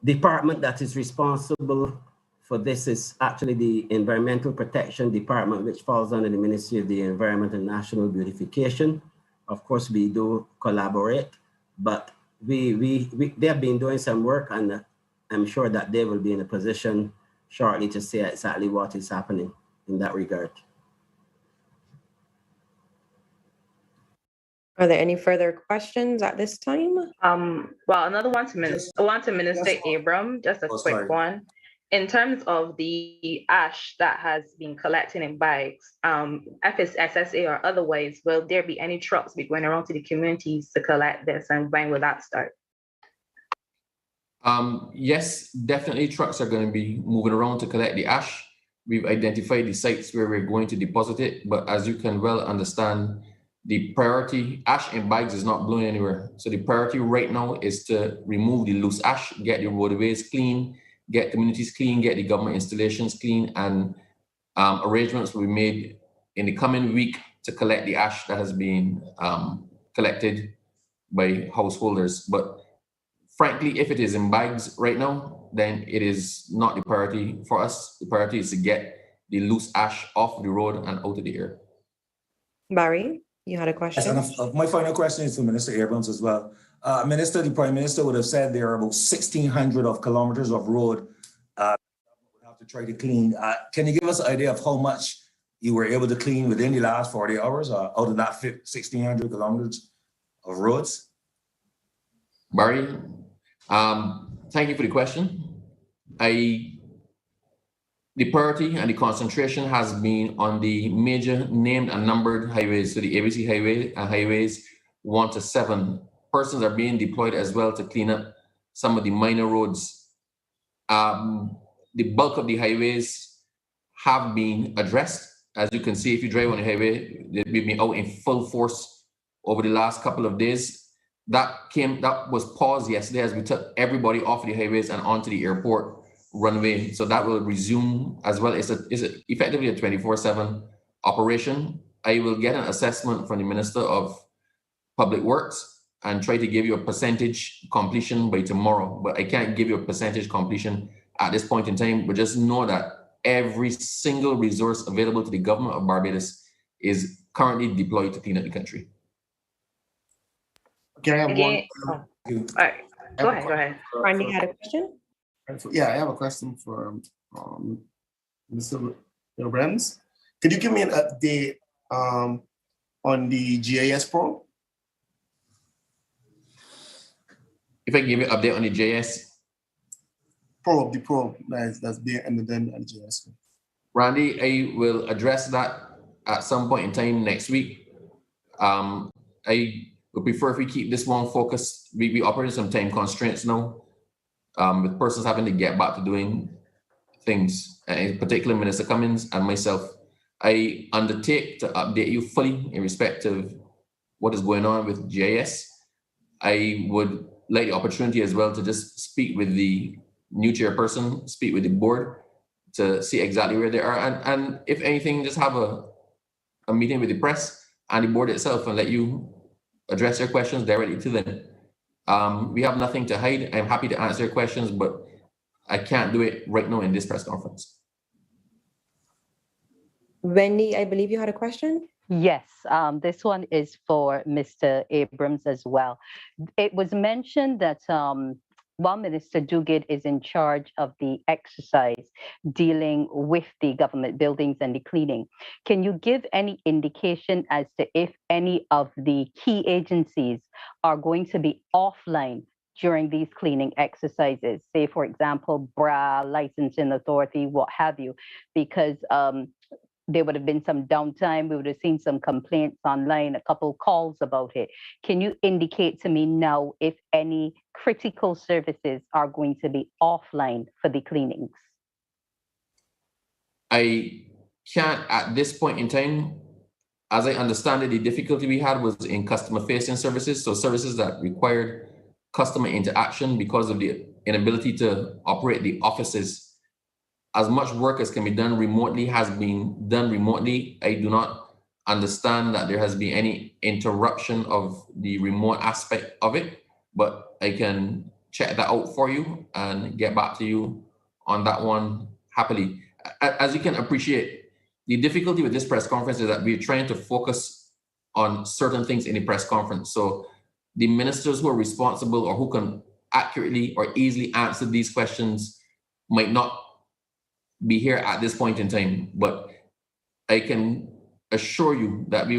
department that is responsible for this is actually the Environmental Protection Department, which falls under the Ministry of the Environment and National Beautification. Of course, we do collaborate, but they have been doing some work, and I'm sure that they will be in a position shortly to say exactly what is happening in that regard. Are there any further questions at this time? Well, another one to Minister Abram, just a quick one. In terms of the ash that has been collected in bags, if it's SSA or otherwise, will there be any trucks be going around to the communities to collect this, and when will that start? Yes, definitely trucks are going to be moving around to collect the ash. We've identified the sites where we're going to deposit it, but as you can well understand, the priority, ash in bags is not blowing anywhere. So the priority right now is to remove the loose ash, get the roadways clean, get communities clean, get the government installations clean, and arrangements will be made in the coming week to collect the ash that has been collected by householders. But frankly, if it is in bags right now, then it is not the priority for us. The priority is to get the loose ash off the road and out of the air. Barry, you had a question? Yes, and my final question is to Minister Abrams as well. Minister, the Prime Minister would have said there are about 1,600 kilometers of road we have to try to clean. Can you give us an idea of how much you were able to clean within the last 40 hours out of that 1,600 kilometers of roads? Barry, thank you for the question. The priority and the concentration has been on the major named and numbered highways, so the ABC highway and highways 1 to 7. Persons are being deployed as well to clean up some of the minor roads. The bulk of the highways have been addressed. as you can see, if you drive on the highway, we've been out in full force over the last couple of days. That was paused yesterday as we took everybody off the highways and onto the airport runway. So that will resume as well. It's effectively a 24/7 operation. I will get an assessment from the Minister of Public Works and try to give you a percentage completion by tomorrow, but I can't give you a percentage completion at this point in time. But just know that every single resource available to the government of Barbados is currently deployed to clean up the country. Okay, I have Again, one. all right, go ahead. Randy had a question? Yeah, I have a question for Mr. Brems. Could you give me an update on the GIS Pro? If I give you an update on the GIS, The probe that's being done at GIS. Randy, I will address that at some point in time next week. I would prefer if we keep this one focused. We operate some time constraints now, with persons having to get back to doing things, in particular Minister Cummins and myself. I undertake to update you fully in respect of what is going on with GIS. I would like the opportunity as well to just speak with the new chairperson, speak with the board to see exactly where they are. And if anything, just have a meeting with the press and the board itself and let you address your questions directly to them. We have nothing to hide. I'm happy to answer your questions, but I can't do it right now in this press conference. Wendy, I believe you had a question? Yes, this one is for Mr. Abrams as well. It was mentioned that while Minister Duguid is in charge of the exercise dealing with the government buildings and the cleaning, can you give any indication as to if any of the key agencies are going to be offline during these cleaning exercises? Say, for example, BRA, Licensing Authority, what have you, because there would have been some downtime. We would have seen some complaints online, a couple calls about it. Can you indicate to me now if any critical services are going to be offline for the cleanings? I can't at this point in time. As I understand it, the difficulty we had was in customer-facing services, so services that required customer interaction because of the inability to operate the offices. As much work as can be done remotely has been done remotely. I do not understand that there has been any interruption of the remote aspect of it, but I can check that out for you and get back to you on that one happily. As you can appreciate, the difficulty with this press conference is that we're trying to focus on certain things in the press conference. So the ministers who are responsible or who can accurately or easily answer these questions might not be here at this point in time, but I can assure you that I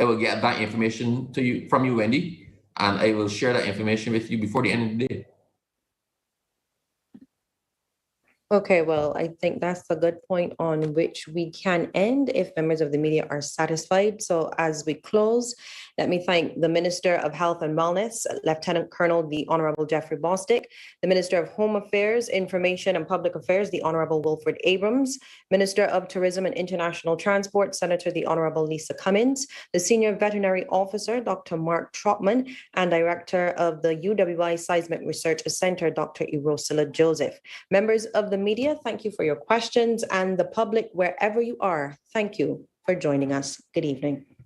will get that information to you from you, Wendy, and I will share that information with you before the end of the day. Okay, well, I think that's a good point on which we can end if members of the media are satisfied. So as we close, let me thank the Minister of Health and Wellness, Lieutenant Colonel, the Honorable Jeffrey Bostic, the Minister of Home Affairs, Information and Public Affairs, the Honorable Wilfred Abrams, Minister of Tourism and International Transport, Senator the Honorable Lisa Cummins, the Senior Veterinary Officer, Dr. Mark Trotman, and Director of the UWI Seismic Research Center, Dr. Erosila Joseph. Members of the media, thank you for your questions, and the public, wherever you are, thank you for joining us. Good evening.